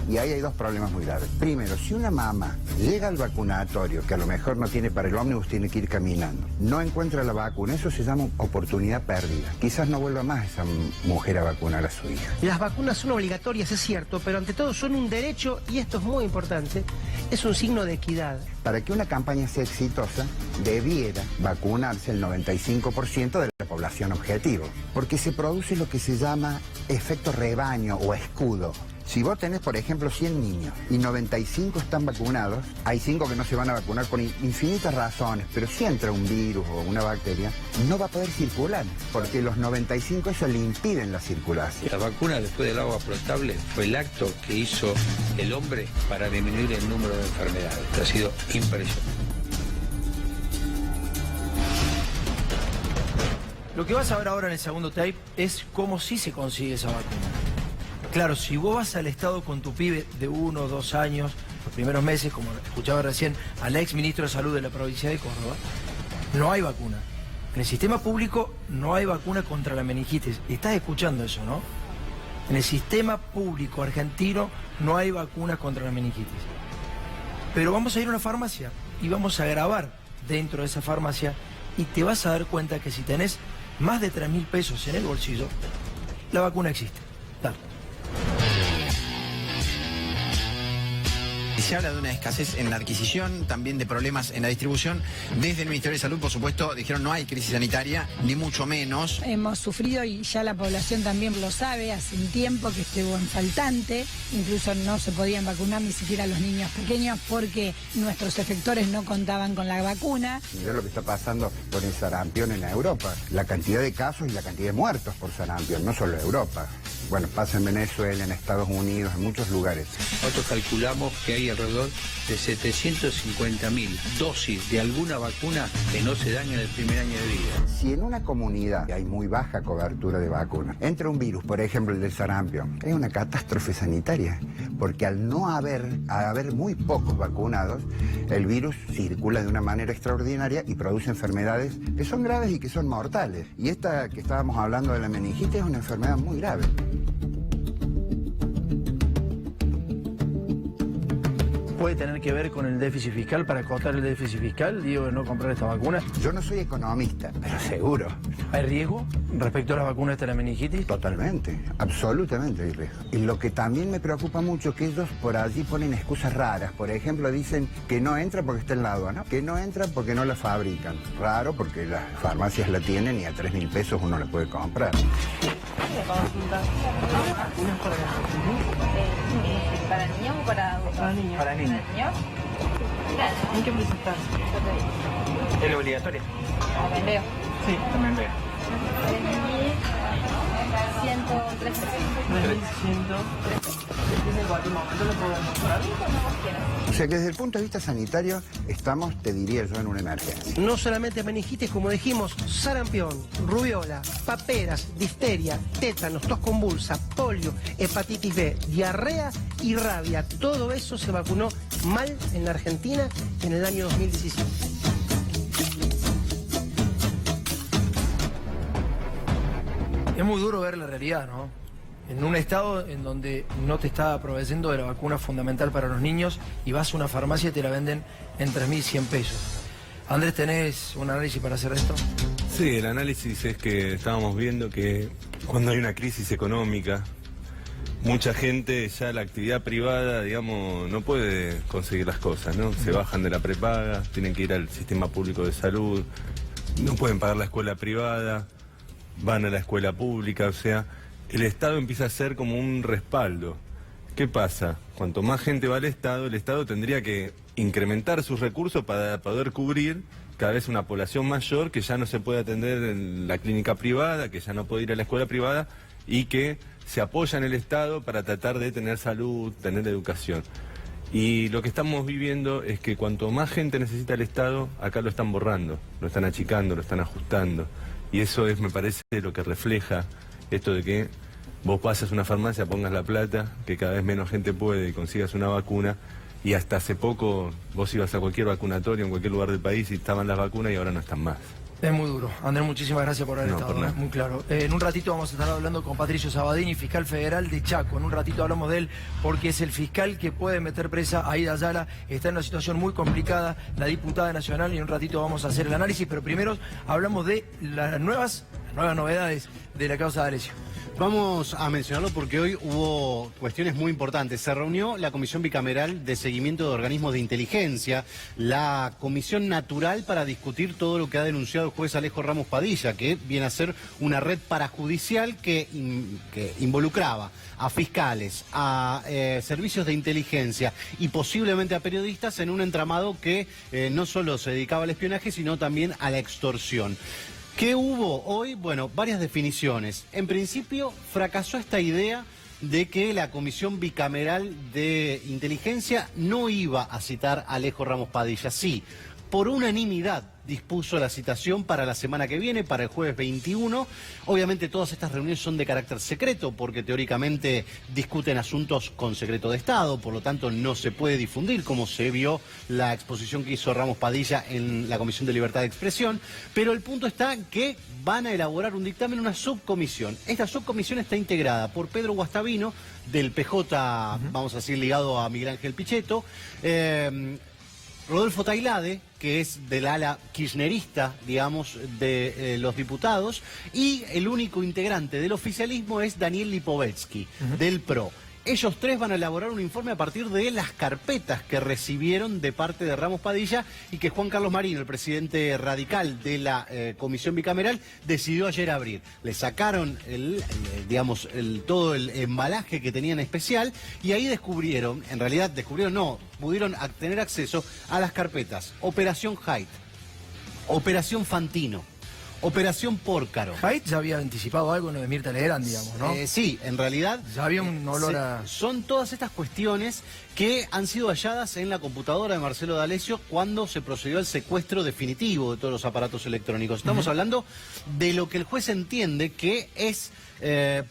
Y ahí hay dos problemas muy graves. Primero, si una mamá llega al vacunatorio, que a lo mejor no tiene para el ómnibus, tiene que ir caminando, no encuentra la vacuna, eso se llama oportunidad perdida. Quizás no vuelva más esa mujer a vacunar a su hija. Las vacunas son obligatorias, es cierto, pero ante todo son un derecho, y esto es muy importante, es un signo de equidad. Para que una campaña sea exitosa, debiera vacunarse el 95% de la población objetivo, porque se produce lo que se llama efecto rebaño o escudo. Si vos tenés, por ejemplo, 100 niños y 95 están vacunados, hay 5 que no se van a vacunar por infinitas razones, pero si entra un virus o una bacteria, no va a poder circular, porque los 95 eso le impiden la circulación. La vacuna después del agua potable fue el acto que hizo el hombre para disminuir el número de enfermedades. Ha sido impresionante. Lo que vas a ver ahora en el segundo tape es cómo sí se consigue esa vacuna. Claro, si vos vas al Estado con tu pibe de 1 o 2 años, los primeros meses, como escuchaba recién al ex ministro de Salud de la provincia de Córdoba, no hay vacuna. En el sistema público no hay vacuna contra la meningitis. Estás escuchando eso, ¿no? En el sistema público argentino no hay vacuna contra la meningitis. Pero vamos a ir a una farmacia y vamos a grabar dentro de esa farmacia y te vas a dar cuenta que si tenés más de 3.000 pesos en el bolsillo, la vacuna existe. Dale. Se habla de una escasez en la adquisición, también de problemas en la distribución. Desde el Ministerio de Salud, por supuesto, dijeron no hay crisis sanitaria, ni mucho menos. Hemos sufrido, y ya la población también lo sabe, hace un tiempo que estuvo en faltante. Incluso no se podían vacunar ni siquiera los niños pequeños porque nuestros efectores no contaban con la vacuna. Mirá lo que está pasando con el sarampión en Europa. La cantidad de casos y la cantidad de muertos por sarampión, no solo en Europa. Bueno, pasa en Venezuela, en Estados Unidos, en muchos lugares. Nosotros calculamos que hay alrededor de 750.000 dosis de alguna vacuna que no se dan en el primer año de vida. Si en una comunidad hay muy baja cobertura de vacunas, entra un virus, por ejemplo el del sarampión, es una catástrofe sanitaria, porque al no haber muy pocos vacunados, el virus circula de una manera extraordinaria y produce enfermedades que son graves y que son mortales. Y esta que estábamos hablando de la meningitis es una enfermedad muy grave. ¿Puede tener que ver con el déficit fiscal para acotar el déficit fiscal, digo, de no comprar esta vacuna? Yo no soy economista, pero seguro. ¿Hay riesgo respecto a las vacunas de la meningitis? Totalmente, absolutamente hay riesgo. Y lo que también me preocupa mucho es que ellos por allí ponen excusas raras. Por ejemplo, dicen que no entra porque está en la aduana, que no entra porque no la fabrican. Raro, porque las farmacias la tienen y a 3.000 pesos uno la puede comprar. ¿Para niños o para adultos? Para niños. ¿Para niños? ¿En qué presentar? ¿Es la obligatoria? También veo. Sí, también veo. 3.103 pesos. 3.103. ¿En cualquier momento lo puedo mostrar? O sea que desde el punto de vista sanitario estamos, te diría yo, en una emergencia. No solamente meningitis, como dijimos, sarampión, rubiola, paperas, difteria, tétanos, tos convulsa, polio, hepatitis B, diarrea y rabia. Todo eso se vacunó mal en la Argentina en el año 2017. Es muy duro ver la realidad, ¿no? En un estado en donde no te está proveyendo de la vacuna fundamental para los niños y vas a una farmacia y te la venden en 3.100 pesos. Andrés, ¿tenés un análisis para hacer esto? Sí, el análisis es que estábamos viendo que cuando hay una crisis económica, mucha gente ya la actividad privada, digamos, no puede conseguir las cosas, ¿no? Se bajan de la prepaga, tienen que ir al sistema público de salud, no pueden pagar la escuela privada, van a la escuela pública, o sea, el Estado empieza a ser como un respaldo. ¿Qué pasa? Cuanto más gente va al Estado, el Estado tendría que incrementar sus recursos para poder cubrir cada vez una población mayor que ya no se puede atender en la clínica privada, que ya no puede ir a la escuela privada y que se apoya en el Estado para tratar de tener salud, tener educación. Y lo que estamos viviendo es que cuanto más gente necesita el Estado, acá lo están borrando, lo están achicando, lo están ajustando. Y eso es, me parece, lo que refleja esto de que vos pasas a una farmacia, pongas la plata, que cada vez menos gente puede y consigas una vacuna, y hasta hace poco vos ibas a cualquier vacunatorio en cualquier lugar del país y estaban las vacunas y ahora no están más. Es muy duro. Andrés, muchísimas gracias por haber No, estado, por nada. muy claro. En un ratito vamos a estar hablando con Patricio Sabadini, fiscal federal de Chaco. En un ratito hablamos de él porque es el fiscal que puede meter presa a Aida Ayala. Está en una situación muy complicada, la diputada nacional, y en un ratito vamos a hacer el análisis, pero primero hablamos de las nuevas novedades de la causa de Alessio. Vamos a mencionarlo porque hoy hubo cuestiones muy importantes. Se reunió la Comisión Bicameral de Seguimiento de Organismos de Inteligencia, la Comisión Natural para discutir todo lo que ha denunciado el juez Alejo Ramos Padilla, que viene a ser una red parajudicial que involucraba a fiscales, a servicios de inteligencia y posiblemente a periodistas en un entramado que no solo se dedicaba al espionaje, sino también a la extorsión. ¿Qué hubo hoy? Bueno, varias definiciones. En principio, fracasó esta idea de que la Comisión Bicameral de Inteligencia no iba a citar a Alejo Ramos Padilla. Sí, por unanimidad dispuso la citación para la semana que viene, para el jueves 21. Obviamente todas estas reuniones son de carácter secreto porque teóricamente discuten asuntos con secreto de Estado, por lo tanto no se puede difundir, como se vio la exposición que hizo Ramos Padilla en la Comisión de Libertad de Expresión, pero el punto está que van a elaborar un dictamen, una subcomisión. Esta subcomisión está integrada por Pedro Guastavino, del PJ, vamos a decir, ligado a Miguel Ángel Pichetto, Rodolfo Tailade, que es del ala kirchnerista, digamos, de los diputados, y el único integrante del oficialismo es Daniel Lipovetsky, del PRO. Ellos tres van a elaborar un informe a partir de las carpetas que recibieron de parte de Ramos Padilla y que Juan Carlos Marín, el presidente radical de la Comisión Bicameral, decidió ayer abrir. Le sacaron todo el embalaje que tenían especial y ahí descubrieron, en realidad pudieron tener acceso a las carpetas Operación Haidt, Operación Fantino, Operación Pórcaro. Haidt ya había anticipado algo en lo de Mirta Legrand, digamos, ¿no? Sí, en realidad... Ya había un olor a... Son todas estas cuestiones que han sido halladas en la computadora de Marcelo D'Alessio cuando se procedió al secuestro definitivo de todos los aparatos electrónicos. Estamos hablando de lo que el juez entiende que es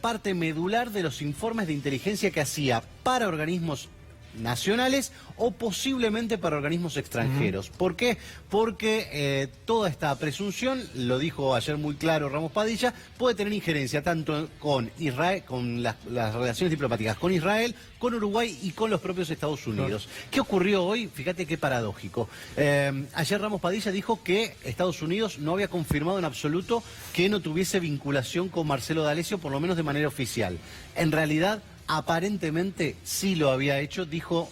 parte medular de los informes de inteligencia que hacía para organismos nacionales o posiblemente para organismos extranjeros. ¿Por qué? Porque toda esta presunción, lo dijo ayer muy claro Ramos Padilla, puede tener injerencia tanto con Israel, con las relaciones diplomáticas con Israel, con Uruguay y con los propios Estados Unidos. ¿Qué ocurrió hoy? Fíjate qué paradójico. Ayer Ramos Padilla dijo que Estados Unidos no había confirmado en absoluto que no tuviese vinculación con Marcelo D'Alessio, por lo menos de manera oficial. En realidad, aparentemente sí lo había hecho, dijo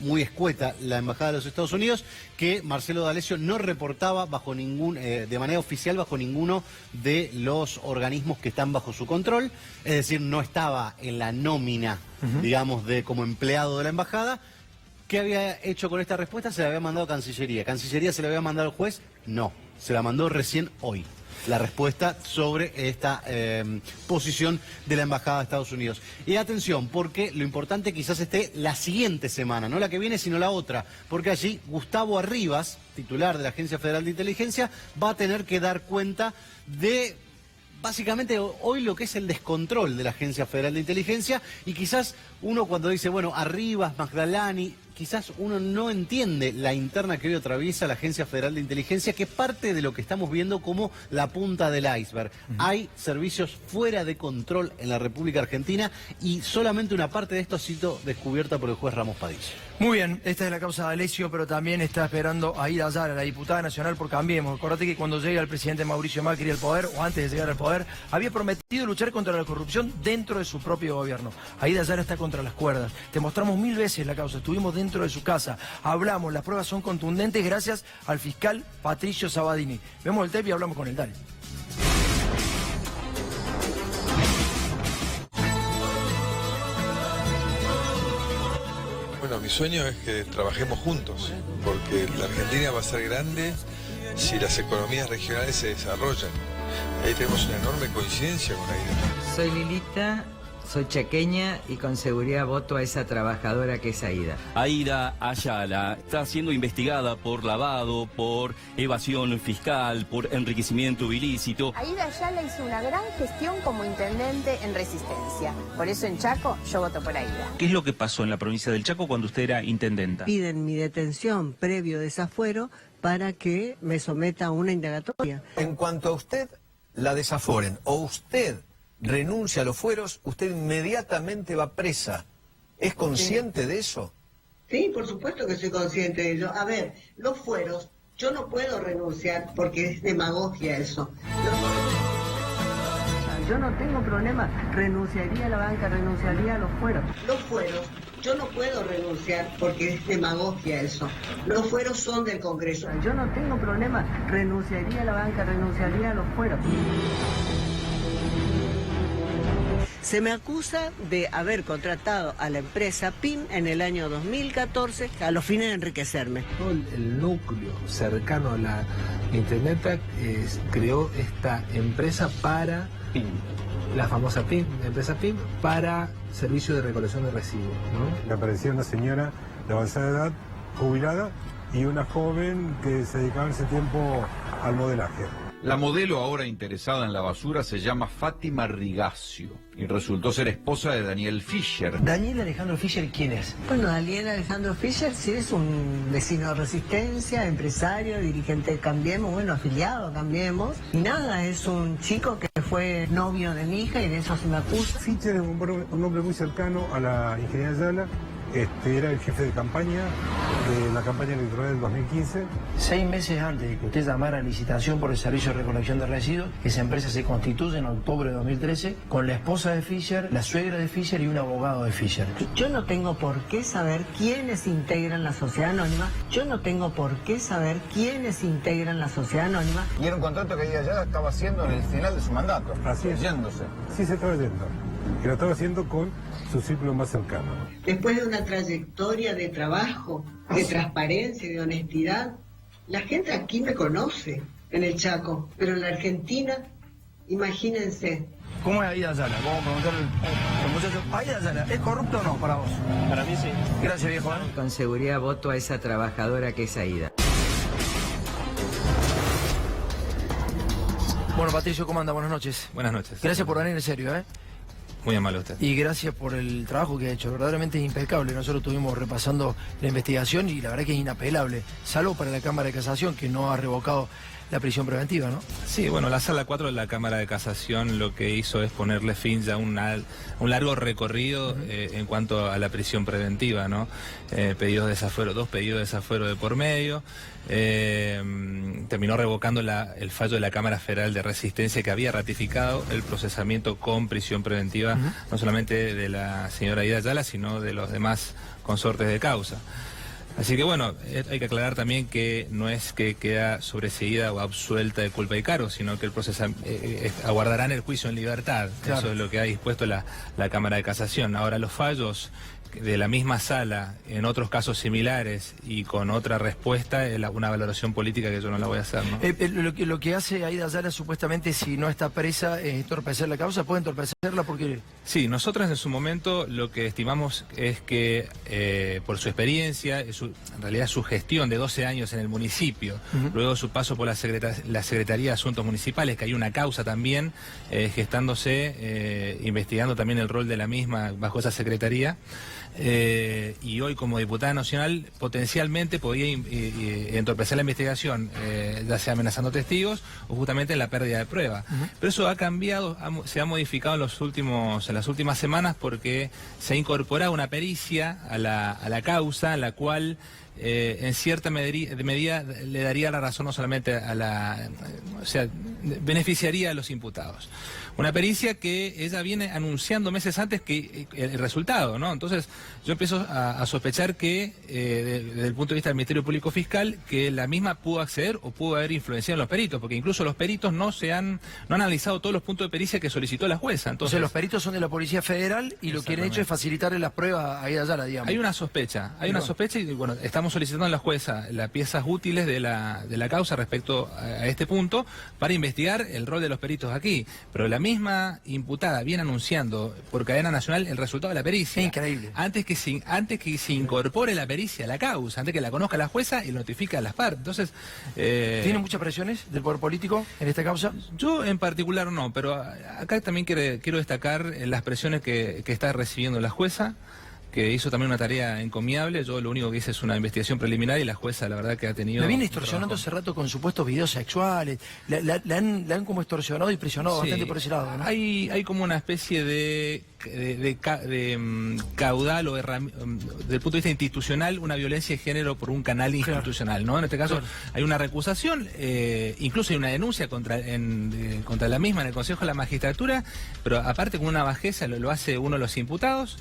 muy escueta la Embajada de los Estados Unidos, que Marcelo D'Alessio no reportaba bajo de manera oficial bajo ninguno de los organismos que están bajo su control, es decir, no estaba en la nómina, digamos, como empleado de la Embajada. ¿Qué había hecho con esta respuesta? Se la había mandado a Cancillería. ¿Cancillería se la había mandado al juez? No, se la mandó recién hoy. La respuesta sobre esta posición de la Embajada de Estados Unidos. Y atención, porque lo importante quizás esté la siguiente semana, no la que viene, sino la otra, porque allí Gustavo Arribas, titular de la Agencia Federal de Inteligencia, va a tener que dar cuenta de básicamente hoy lo que es el descontrol de la Agencia Federal de Inteligencia, y quizás uno cuando dice, bueno, Arribas, Magdalani, quizás uno no entiende la interna que hoy atraviesa la Agencia Federal de Inteligencia, que es parte de lo que estamos viendo como la punta del iceberg. Hay servicios fuera de control en la República Argentina y solamente una parte de esto ha sido descubierta por el juez Ramos Padilla. Muy bien, esta es la causa de D'Alessio, pero también está esperando a Aida Yara, la diputada nacional por Cambiemos. Acordate que cuando llega el presidente Mauricio Macri al poder, o antes de llegar al poder, había prometido luchar contra la corrupción dentro de su propio gobierno. Aida Yara está contra las cuerdas. Te mostramos 1000 veces la causa, estuvimos dentro de su casa, hablamos, las pruebas son contundentes gracias al fiscal Patricio Sabadini. Vemos el tape y hablamos con él, dale. Bueno, mi sueño es que trabajemos juntos, porque la Argentina va a ser grande si las economías regionales se desarrollan. Ahí tenemos una enorme coincidencia con Aida. Soy Lilita, soy chaqueña y con seguridad voto a esa trabajadora que es Aida. Aida Ayala está siendo investigada por lavado, por evasión fiscal, por enriquecimiento ilícito. Aida Ayala hizo una gran gestión como intendente en Resistencia. Por eso en Chaco yo voto por Aida. ¿Qué es lo que pasó en la provincia del Chaco cuando usted era intendenta? Piden mi detención previo desafuero para que me someta a una indagatoria. En cuanto a usted la desaforen o usted renuncia a los fueros, usted inmediatamente va presa. ¿Es consciente de eso? Sí, por supuesto que soy consciente de ello. A ver, los fueros, yo no puedo renunciar porque es demagogia eso. Yo no tengo problema, renunciaría a la banca, renunciaría a los fueros. Los fueros, yo no puedo renunciar porque es demagogia eso. Los fueros son del Congreso. Yo no tengo problema, renunciaría a la banca, renunciaría a los fueros. Se me acusa de haber contratado a la empresa PIM en el año 2014 a los fines de enriquecerme. Todo el núcleo cercano a la intendenta creó esta empresa para PIM, la famosa PIM, la empresa PIM, para servicio de recolección de residuos, ¿no? Le aparecía una señora de avanzada edad, jubilada, y una joven que se dedicaba ese tiempo al modelaje. La modelo ahora interesada en la basura se llama Fátima Rigacio y resultó ser esposa de Daniel Fischer. ¿Daniel Alejandro Fischer quién es? Bueno, Daniel Alejandro Fischer sí es un vecino de Resistencia, empresario, dirigente de Cambiemos, bueno, afiliado a Cambiemos. Y nada, es un chico que fue novio de mi hija y de eso se me acusa. Fischer es un hombre muy cercano a la ingeniera Ayala. Era el jefe de campaña de la campaña electoral del 2015. 6 meses antes de que usted llamara a licitación por el servicio de recolección de residuos, esa empresa se constituye en octubre de 2013 con la esposa de Fischer, la suegra de Fischer y un abogado de Fischer. Yo no tengo por qué saber quiénes integran la sociedad anónima. Yo no tengo por qué saber quiénes integran la sociedad anónima. Y era un contrato que ella ya estaba haciendo en el final de su mandato. Así es. Yéndose. Sí, se estaba yendo. Y lo estaba haciendo con su círculo más cercano. Después de una trayectoria de trabajo, de transparencia y de honestidad, la gente aquí me conoce. en el Chaco, pero en la Argentina, imagínense. ¿Cómo es Aida Yala? Vamos a preguntarle al muchacho. ¿Aida Yala es corrupto o no para vos? Para mí sí. Gracias, viejo. Con seguridad voto a esa trabajadora que es Aida. Bueno, Patricio, ¿cómo anda? Buenas noches. Buenas noches. Gracias por venir en serio, ¿eh? Muy amable usted. Y gracias por el trabajo que ha hecho, verdaderamente es impecable. Nosotros estuvimos repasando la investigación y la verdad que es inapelable, salvo para la Cámara de Casación, que no ha revocado la prisión preventiva, ¿no? Sí, bueno, la Sala 4 de la Cámara de Casación lo que hizo es ponerle fin ya a un largo recorrido en cuanto a la prisión preventiva, ¿no? Pedidos de desafuero, 2 pedidos de desafuero de por medio. Terminó revocando el fallo de la Cámara Federal de Resistencia que había ratificado el procesamiento con prisión preventiva, no solamente de la señora Aida Yala, sino de los demás consortes de causa. Así que bueno, hay que aclarar también que no es que queda sobreseída o absuelta de culpa y cargo, sino que aguardarán el juicio en libertad. Claro. Eso es lo que ha dispuesto la Cámara de Casación. Ahora, los fallos de la misma sala en otros casos similares y con otra respuesta es una valoración política que yo no la voy a hacer, ¿no? Lo que hace Aida Yala supuestamente, si no está presa, es entorpecer la causa. ¿Puede entorpecerla? Porque... Sí, nosotros en su momento lo que estimamos es que por su experiencia, en realidad su gestión de 12 años en el municipio, luego su paso por la Secretaría de Asuntos Municipales, que hay una causa también gestándose, investigando también el rol de la misma bajo esa secretaría. Y hoy como diputada nacional potencialmente podía entorpecer la investigación, ya sea amenazando testigos o justamente en la pérdida de prueba. Pero eso ha cambiado, se ha modificado en las últimas semanas porque se ha incorporado una pericia a la causa, en la cual en cierta medida le daría la razón no solamente o sea, beneficiaría a los imputados. Una pericia que ella viene anunciando meses antes que el resultado, ¿no? Entonces yo empiezo a sospechar que desde el punto de vista del Ministerio Público Fiscal, que la misma pudo acceder o pudo haber influenciado en los peritos, porque incluso los peritos no han analizado todos los puntos de pericia que solicitó la jueza. Entonces los peritos son de la Policía Federal y lo que han hecho es facilitarle las pruebas a Aida Yala, digamos. Hay una sospecha y bueno, estamos solicitando a la jueza las piezas útiles de la causa respecto a este punto para investigar el rol de los peritos aquí, pero la misma imputada viene anunciando por cadena nacional el resultado de la pericia. Increíble. Antes que se incorpore la pericia a la causa, antes que la conozca la jueza y lo notifique a las partes. Entonces, ¿tiene muchas presiones del poder político en esta causa? Yo en particular no, pero acá también quiero destacar las presiones que está recibiendo la jueza, que hizo también una tarea encomiable. Yo lo único que hice es una investigación preliminar y la jueza la verdad que ha tenido... Me viene extorsionando hace rato con supuestos videos sexuales, la han como extorsionado y presionado bastante por ese lado, ¿no? Hay como una especie de caudal o desde el punto de vista institucional, una violencia de género por un canal institucional, ¿no? En este caso hay una recusación, incluso hay una denuncia contra la misma en el Consejo de la Magistratura, pero aparte con una bajeza, lo hace uno de los imputados,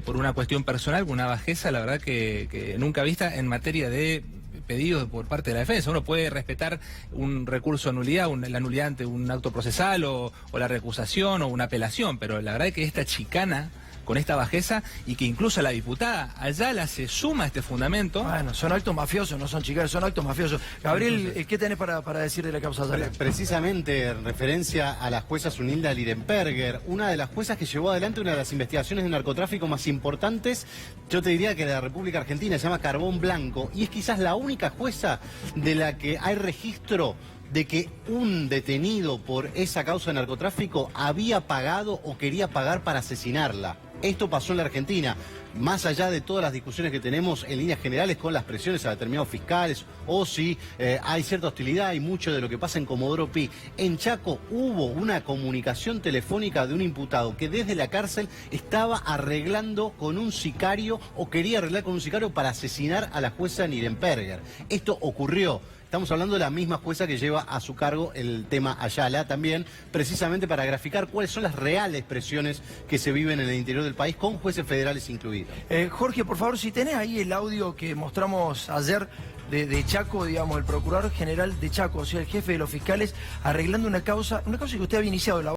por una cuestión personal, con una bajeza, la verdad que nunca vista en materia de pedidos por parte de la defensa. Uno puede respetar un recurso de nulidad, la nulidad ante un acto procesal o la recusación o una apelación, pero la verdad es que esta chicana con esta bajeza y que incluso la diputada Ayala se suma a este fundamento. Bueno, son actos mafiosos, no son chicanas, son actos mafiosos. Gabriel, ¿qué tenés para decir de la causa Ayala? Precisamente en referencia a la jueza Zunilda Lirenberger, una de las juezas que llevó adelante una de las investigaciones de narcotráfico más importantes, yo te diría que de la República Argentina, se llama Carbón Blanco, y es quizás la única jueza de la que hay registro de que un detenido por esa causa de narcotráfico había pagado o quería pagar para asesinarla. Esto pasó en la Argentina, más allá de todas las discusiones que tenemos en líneas generales con las presiones a determinados fiscales, o si hay cierta hostilidad y mucho de lo que pasa en Comodoro Pi. En Chaco hubo una comunicación telefónica de un imputado que desde la cárcel estaba arreglando con un sicario o quería arreglar con un sicario para asesinar a la jueza Nirenberger. Esto ocurrió. Estamos hablando de la misma jueza que lleva a su cargo el tema Ayala también, precisamente para graficar cuáles son las reales presiones que se viven en el interior del país, con jueces federales incluidos. Jorge, por favor, si tenés ahí el audio que mostramos ayer de Chaco, digamos, el procurador general de Chaco, o sea, el jefe de los fiscales, arreglando una causa que usted había iniciado,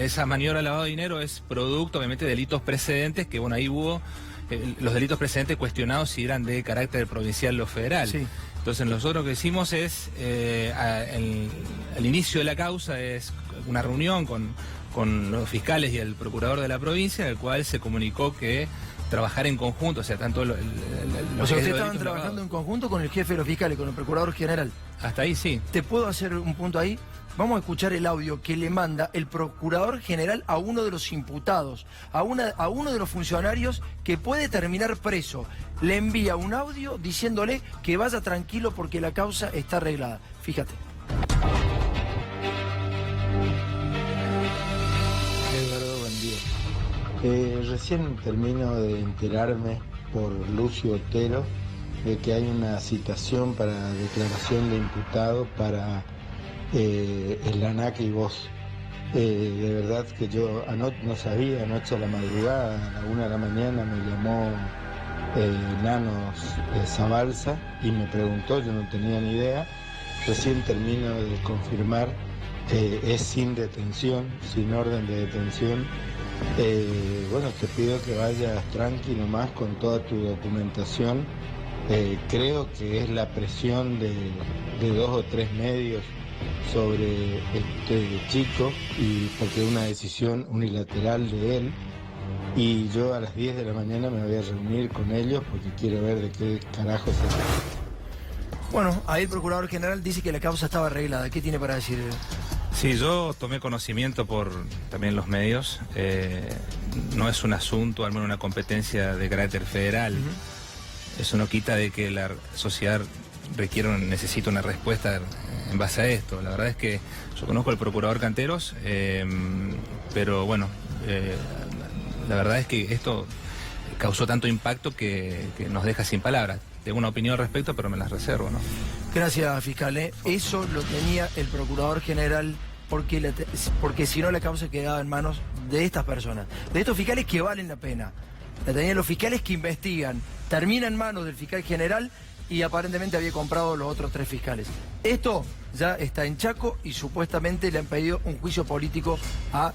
esa maniobra de lavado de dinero es producto, obviamente, de delitos precedentes, que bueno, ahí hubo los delitos precedentes cuestionados si eran de carácter provincial o federal. Sí. Entonces nosotros lo que hicimos es, al inicio de la causa, es una reunión con los fiscales y el procurador de la provincia, en el cual se comunicó que trabajar en conjunto, o sea, tanto O sea, ustedes estaban trabajando en conjunto con el jefe de los fiscales, con el procurador general. Hasta ahí sí. ¿Te puedo hacer un punto ahí? Vamos a escuchar el audio que le manda el procurador general a uno de los imputados, a uno de los funcionarios que puede terminar preso. Le envía un audio diciéndole que vaya tranquilo porque la causa está arreglada. Fíjate. Eduardo, buen día. Recién termino de enterarme por Lucio Otero de que hay una citación para declaración de imputado para el ANAC y vos. De verdad que yo no sabía, anoche a la madrugada, a la 1 de la mañana me llamó Nanos Zabalza y me preguntó, yo no tenía ni idea. Recién termino de confirmar, es sin detención, sin orden de detención. Bueno, te pido que vayas tranquilo más con toda tu documentación. Creo que es la presión de 2 o 3 medios sobre este chico, y porque es una decisión unilateral de él, y yo a las 10 de la mañana me voy a reunir con ellos porque quiero ver de qué carajo se trata. Bueno, ahí el procurador general dice que la causa estaba arreglada. ¿Qué tiene para decir? Sí, yo tomé conocimiento por también los medios. No es un asunto, al menos una competencia de carácter federal. Eso no quita de que la sociedad necesita una respuesta en base a esto. La verdad es que yo conozco al procurador Canteros, pero bueno, la verdad es que esto causó tanto impacto que nos deja sin palabras. Tengo una opinión al respecto, pero me las reservo, ¿no? Gracias, fiscal. Eso lo tenía el procurador general, porque si no la causa quedaba en manos de estas personas, de estos fiscales que valen la pena. La tenían los fiscales que investigan, termina en manos del fiscal general y aparentemente había comprado los otros 3 fiscales. Esto ya está en Chaco y supuestamente le han pedido un juicio político a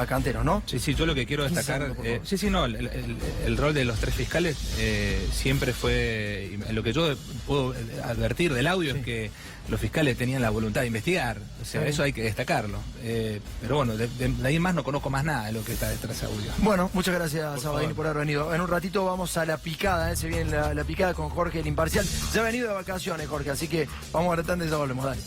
Canteros, ¿no? Sí, yo lo que quiero destacar, el rol de los 3 fiscales siempre fue, lo que yo puedo advertir del audio es que los fiscales tenían la voluntad de investigar, o sea, eso hay que destacarlo. Pero bueno, de ahí más no conozco más nada de lo que está detrás de ese audio. Bueno, muchas gracias, Sabadini, por haber venido. En un ratito vamos a la picada, se viene la picada con Jorge el Imparcial. Ya ha venido de vacaciones, Jorge, así que vamos a tratar de ya volvemos, dale.